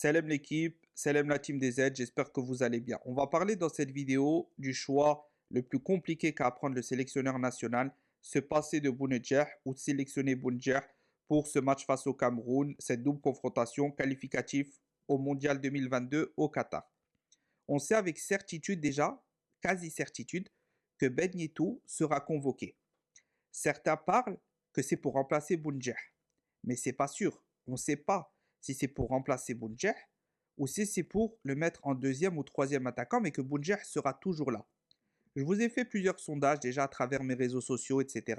Salam l'équipe, salam la team des Z, j'espère que vous allez bien. On va parler dans cette vidéo du choix le plus compliqué qu'a à prendre le sélectionneur national, se passer de Bounedjah ou de sélectionner Bounedjah pour ce match face au Cameroun, cette double confrontation qualificative au Mondial 2022 au Qatar. On sait avec certitude déjà, quasi certitude, que Ben Yedder sera convoqué. Certains parlent que c'est pour remplacer Bounedjah, mais c'est pas sûr. On ne sait pas si c'est pour remplacer Bounedjah ou si c'est pour le mettre en deuxième ou troisième attaquant, mais que Bounedjah sera toujours là. Je vous ai fait plusieurs sondages déjà à travers mes réseaux sociaux, etc.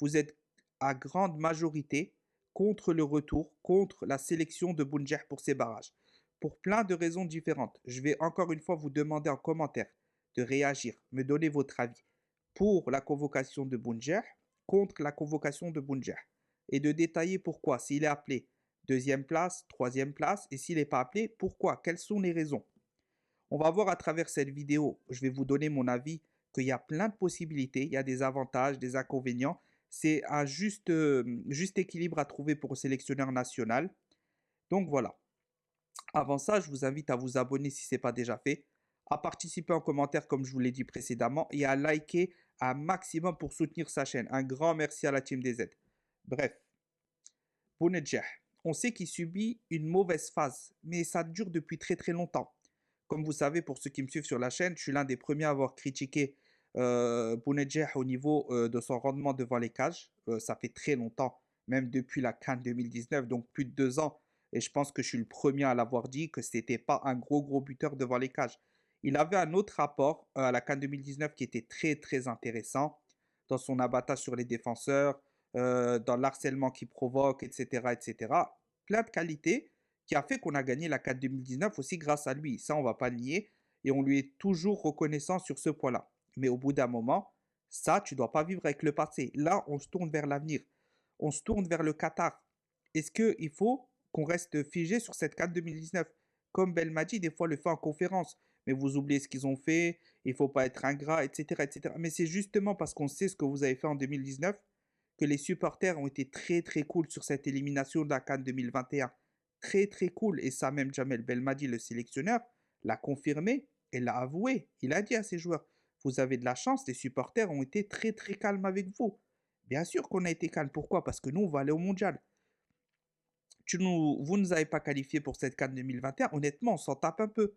Vous êtes à grande majorité contre le retour, contre la sélection de Bounedjah pour ces barrages. Pour plein de raisons différentes. Je vais encore une fois vous demander en commentaire de réagir, me donner votre avis pour la convocation de Bounedjah, contre la convocation de Bounedjah. Et de détailler pourquoi, s'il est appelé deuxième place, troisième place, et s'il n'est pas appelé, pourquoi, quelles sont les raisons. On va voir à travers cette vidéo, je vais vous donner mon avis, qu'il y a plein de possibilités, il y a des avantages, des inconvénients. C'est un juste équilibre à trouver pour le sélectionneur national. Donc voilà. Avant ça, je vous invite à vous abonner si ce n'est pas déjà fait, à participer en commentaire comme je vous l'ai dit précédemment et à liker un maximum pour soutenir sa chaîne. Un grand merci à la team des Z. Bref, Bounedjah, on sait qu'il subit une mauvaise phase, mais ça dure depuis très très longtemps. Comme vous savez, pour ceux qui me suivent sur la chaîne, je suis l'un des premiers à avoir critiqué Bounedjah au niveau de son rendement devant les cages. Ça fait très longtemps, même depuis la CAN 2019, donc plus de 2 ans. Et je pense que je suis le premier à l'avoir dit que c'était pas un gros buteur devant les cages. Il avait un autre rapport à la CAN 2019 qui était très très intéressant dans son abattage sur les défenseurs, dans l'harcèlement qu'il provoque, etc., etc. Plein de qualités qui a fait qu'on a gagné la CAN 2019 aussi grâce à lui. Ça, on ne va pas le nier. Et on lui est toujours reconnaissant sur ce point-là. Mais au bout d'un moment, ça, tu ne dois pas vivre avec le passé. Là, on se tourne vers l'avenir. On se tourne vers le Qatar. Est-ce qu'il faut qu'on reste figé sur cette CAN 2019? Comme Belmadi, des fois, le fait en conférence. Mais vous oubliez ce qu'ils ont fait, il ne faut pas être ingrat, etc., etc. Mais c'est justement parce qu'on sait ce que vous avez fait en 2019 que les supporters ont été très très cool sur cette élimination de la CAN 2021. Très très cool. Et ça, même Jamel Belmadi, le sélectionneur, l'a confirmé et l'a avoué. Il a dit à ses joueurs, vous avez de la chance, les supporters ont été très très calmes avec vous. Bien sûr qu'on a été calmes. Pourquoi? Parce que nous, on va aller au mondial. Vous ne nous avez pas qualifiés pour cette CAN 2021. Honnêtement, on s'en tape un peu.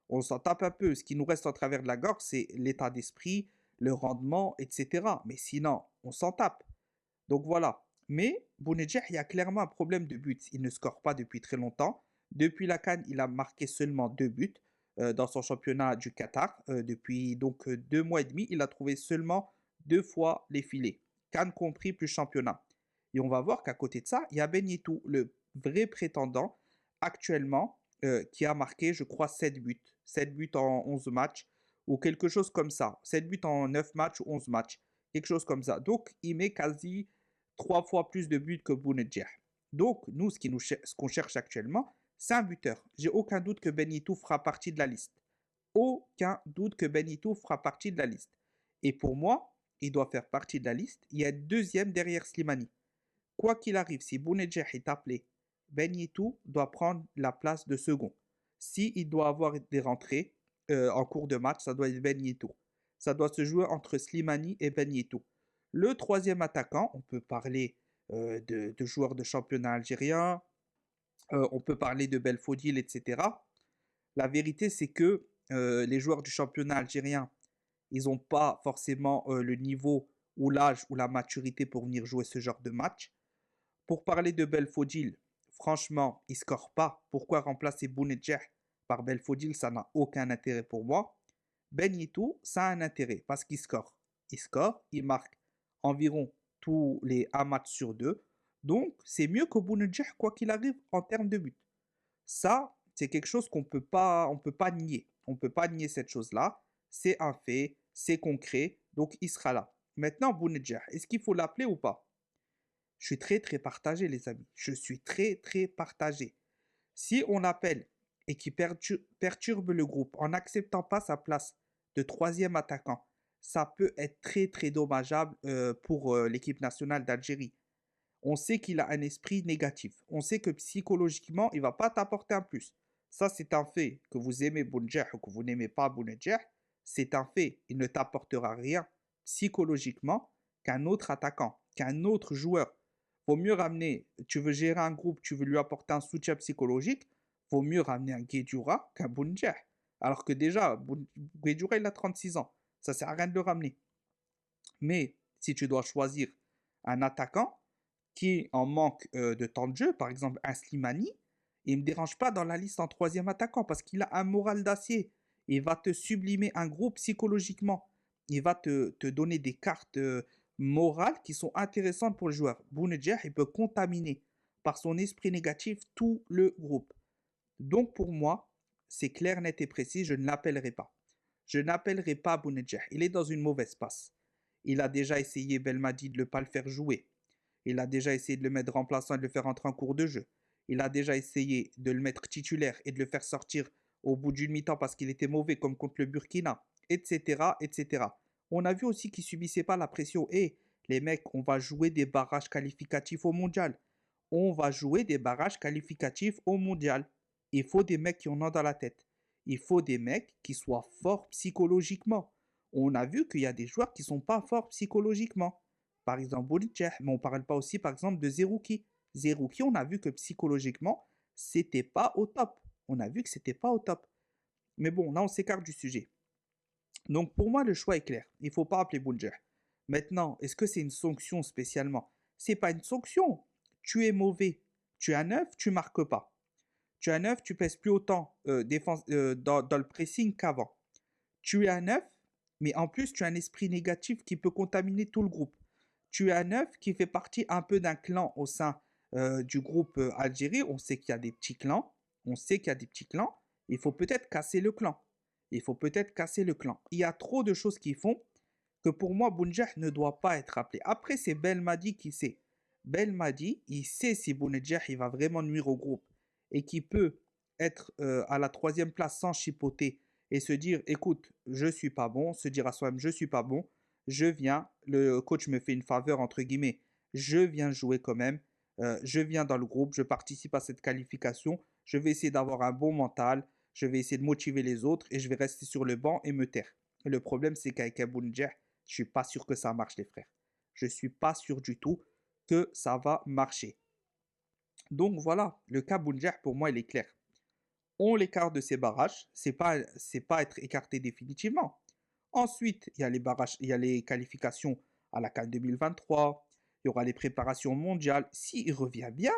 On s'en tape un peu. Ce qui nous reste en travers de la gorge, c'est l'état d'esprit, le rendement, etc. Mais sinon, on s'en tape. Donc voilà. Mais Bounedjah, il y a clairement un problème de but. Il ne score pas depuis très longtemps. Depuis la CAN, il a marqué seulement 2 buts dans son championnat du Qatar. Depuis donc 2 mois et demi, il a trouvé seulement 2 fois les filets. CAN compris plus championnat. Et on va voir qu'à côté de ça, il y a Ben Yedder, le vrai prétendant actuellement, qui a marqué, je crois, 7 buts. 7 buts en 11 matchs ou quelque chose comme ça. 7 buts en 9 matchs ou 11 matchs. Quelque chose comme ça. Donc, il met quasi 3 fois plus de buts que Bounedjah. Donc, nous, ce qu'on cherche actuellement, c'est un buteur. J'ai aucun doute que Ben Yedder fera partie de la liste. Aucun doute que Ben Yedder fera partie de la liste. Et pour moi, il doit faire partie de la liste. Il y a deuxième derrière Slimani. Quoi qu'il arrive, si Bounedjah est appelé, Ben Yedder doit prendre la place de second. S'il doit avoir des rentrées en cours de match, ça doit être Ben Yedder. Ça doit se jouer entre Slimani et Ben Yedder. Le troisième attaquant, on peut parler de joueurs de championnat algérien, on peut parler de Belfodil, etc. La vérité, c'est que les joueurs du championnat algérien, ils n'ont pas forcément le niveau ou l'âge ou la maturité pour venir jouer ce genre de match. Pour parler de Belfodil, franchement, il ne score pas. Pourquoi remplacer Bounedjah par Belfodil? Ça n'a aucun intérêt pour moi. Ben Yedder, ça a un intérêt parce qu'il score. Il score, il marque environ tous les 1 match sur 2. Donc, c'est mieux que Bounedjah, quoi qu'il arrive, en termes de but. Ça, c'est quelque chose on peut pas nier. On ne peut pas nier cette chose-là. C'est un fait, c'est concret, donc il sera là. Maintenant, Bounedjah, est-ce qu'il faut l'appeler ou pas? Je suis très très partagé, les amis. Je suis très très partagé. Si on l'appelle et qu'il perturbe le groupe en n'acceptant pas sa place de troisième attaquant, ça peut être très très dommageable pour l'équipe nationale d'Algérie. On sait qu'il a un esprit négatif. On sait que psychologiquement, il ne va pas t'apporter un plus. Ça, c'est un fait. Que vous aimez Bounedjah ou que vous n'aimez pas Bounedjah, c'est un fait. Il ne t'apportera rien psychologiquement qu'un autre attaquant, qu'un autre joueur. Vaut mieux ramener, tu veux gérer un groupe, tu veux lui apporter un soutien psychologique, vaut mieux ramener un Guedjura qu'un Bounedjah. Alors que déjà, Guedjura, il a 36 ans. Ça sert à rien de le ramener. Mais si tu dois choisir un attaquant qui en manque de temps de jeu, par exemple un Slimani, il ne me dérange pas dans la liste en troisième attaquant parce qu'il a un moral d'acier. Il va te sublimer un groupe psychologiquement. Il va te donner des cartes morales qui sont intéressantes pour le joueur. Bounedjah, il peut contaminer par son esprit négatif tout le groupe. Donc pour moi, c'est clair, net et précis, je ne l'appellerai pas. Je n'appellerai pas Bounedjah. Il est dans une mauvaise passe. Il a déjà essayé Belmadi de ne pas le faire jouer. Il a déjà essayé de le mettre remplaçant et de le faire entrer en cours de jeu. Il a déjà essayé de le mettre titulaire et de le faire sortir au bout d'une mi-temps parce qu'il était mauvais, comme contre le Burkina, etc., etc. On a vu aussi qu'il ne subissait pas la pression. Et les mecs, on va jouer des barrages qualificatifs au mondial. On va jouer des barrages qualificatifs au mondial. Il faut des mecs qui en ont dans la tête. Il faut des mecs qui soient forts psychologiquement. On a vu qu'il y a des joueurs qui ne sont pas forts psychologiquement. Par exemple, Bounedjah, mais on ne parle pas aussi, par exemple, de Zerouki. Zerouki, on a vu que psychologiquement, c'était pas au top. On a vu que c'était pas au top. Mais bon, là, on s'écarte du sujet. Donc, pour moi, le choix est clair. Il ne faut pas appeler Bounedjah. Maintenant, est-ce que c'est une sanction spécialement? C'est pas une sanction. Tu es mauvais. Tu es un neuf, tu marques pas. Tu es un neuf, tu pèses plus autant dans le pressing qu'avant. Tu es un neuf, mais en plus, tu as un esprit négatif qui peut contaminer tout le groupe. Tu es un neuf qui fait partie un peu d'un clan au sein du groupe Algérie. On sait qu'il y a des petits clans. On sait qu'il y a des petits clans. Il faut peut-être casser le clan. Il faut peut-être casser le clan. Il y a trop de choses qui font que pour moi, Bounedjah ne doit pas être appelé. Après, c'est Belmadi qui sait. Belmadi, il sait si Bounedjah il va vraiment nuire au groupe et qui peut être à la troisième place sans chipoter et se dire, écoute, je suis pas bon, se dire à soi-même, je suis pas bon, je viens, le coach me fait une faveur, entre guillemets, je viens jouer quand même, je viens dans le groupe, je participe à cette qualification, je vais essayer d'avoir un bon mental, je vais essayer de motiver les autres et je vais rester sur le banc et me taire. Le problème, c'est qu'avec Bounedjah, je suis pas sûr que ça marche, les frères. Je suis pas sûr du tout que ça va marcher. Donc voilà, le cas Bounedjah, pour moi, il est clair. On l'écarte de ces barrages, c'est pas être écarté définitivement. Ensuite, il y a les barrages, il y a les qualifications à la CAN 2023, il y aura les préparations mondiales. S'il revient bien,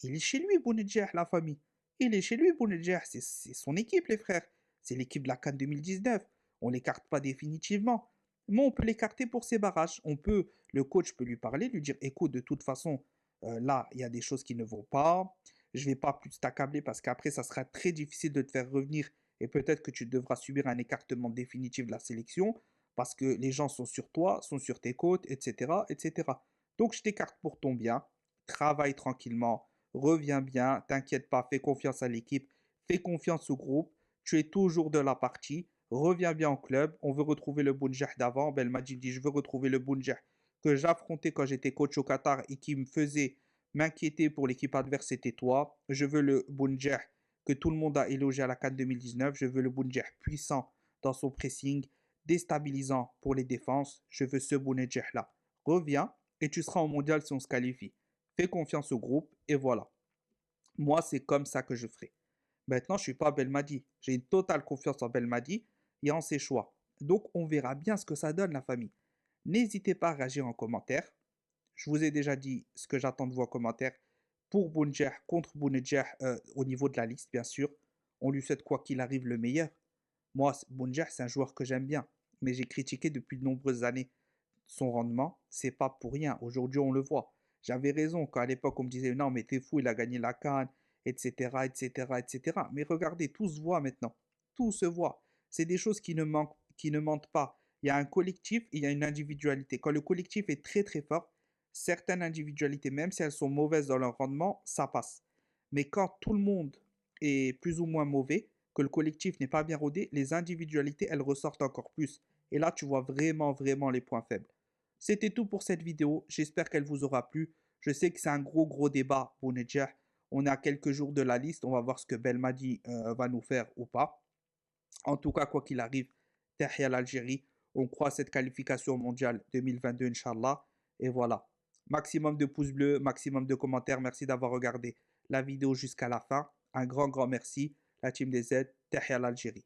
il est chez lui, Bounedjah, la famille. Il est chez lui, Bounedjah, c'est son équipe, les frères. C'est l'équipe de la CAN 2019. On ne l'écarte pas définitivement. Mais on peut l'écarter pour ces barrages. Le coach peut lui parler, lui dire, écoute, de toute façon, là, il y a des choses qui ne vont pas. Je ne vais pas plus t'accabler parce qu'après, ça sera très difficile de te faire revenir et peut-être que tu devras subir un écartement définitif de la sélection parce que les gens sont sur toi, sont sur tes côtes, etc., etc. Donc, je t'écarte pour ton bien. Travaille tranquillement, reviens bien, t'inquiète pas, fais confiance à l'équipe, fais confiance au groupe. Tu es toujours de la partie. Reviens bien au club. On veut retrouver le Bounedjah d'avant. Belmadi dit, je veux retrouver le Bounedjah que j'affrontais quand j'étais coach au Qatar et qui me faisait m'inquiéter pour l'équipe adverse, c'était toi. Je veux le Bounedjah que tout le monde a élogié à la CAN 2019. Je veux le Bounedjah puissant dans son pressing, déstabilisant pour les défenses. Je veux ce Bounedjah-là. Reviens et tu seras au mondial si on se qualifie. Fais confiance au groupe et voilà. Moi, c'est comme ça que je ferai. Maintenant, je ne suis pas Belmadi. J'ai une totale confiance en Belmadi et en ses choix. Donc, on verra bien ce que ça donne, la famille. N'hésitez pas à réagir en commentaire. Je vous ai déjà dit ce que j'attends de vos commentaires pour Bounedjah contre Bounedjah au niveau de la liste, bien sûr. On lui souhaite quoi qu'il arrive le meilleur. Moi, Bounedjah, c'est un joueur que j'aime bien, mais j'ai critiqué depuis de nombreuses années son rendement. C'est pas pour rien. Aujourd'hui, on le voit. J'avais raison quand à l'époque on me disait non, mais t'es fou, il a gagné la CAN, etc., etc., etc. Mais regardez, tout se voit maintenant. Tout se voit. C'est des choses qui ne mentent pas. Il y a un collectif, il y a une individualité. Quand le collectif est très très fort, certaines individualités, même si elles sont mauvaises dans leur rendement, ça passe. Mais quand tout le monde est plus ou moins mauvais, que le collectif n'est pas bien rodé, les individualités, elles ressortent encore plus. Et là, tu vois vraiment, vraiment les points faibles. C'était tout pour cette vidéo. J'espère qu'elle vous aura plu. Je sais que c'est un gros, gros débat, Bounedjah. On est à quelques jours de la liste. On va voir ce que Belmadi va nous faire ou pas. En tout cas, quoi qu'il arrive, Tahia l'Algérie. On croit à cette qualification mondiale 2022, Inch'Allah. Et voilà. Maximum de pouces bleus, maximum de commentaires. Merci d'avoir regardé la vidéo jusqu'à la fin. Un grand, grand merci. La team des Z, Tahia l'Algérie.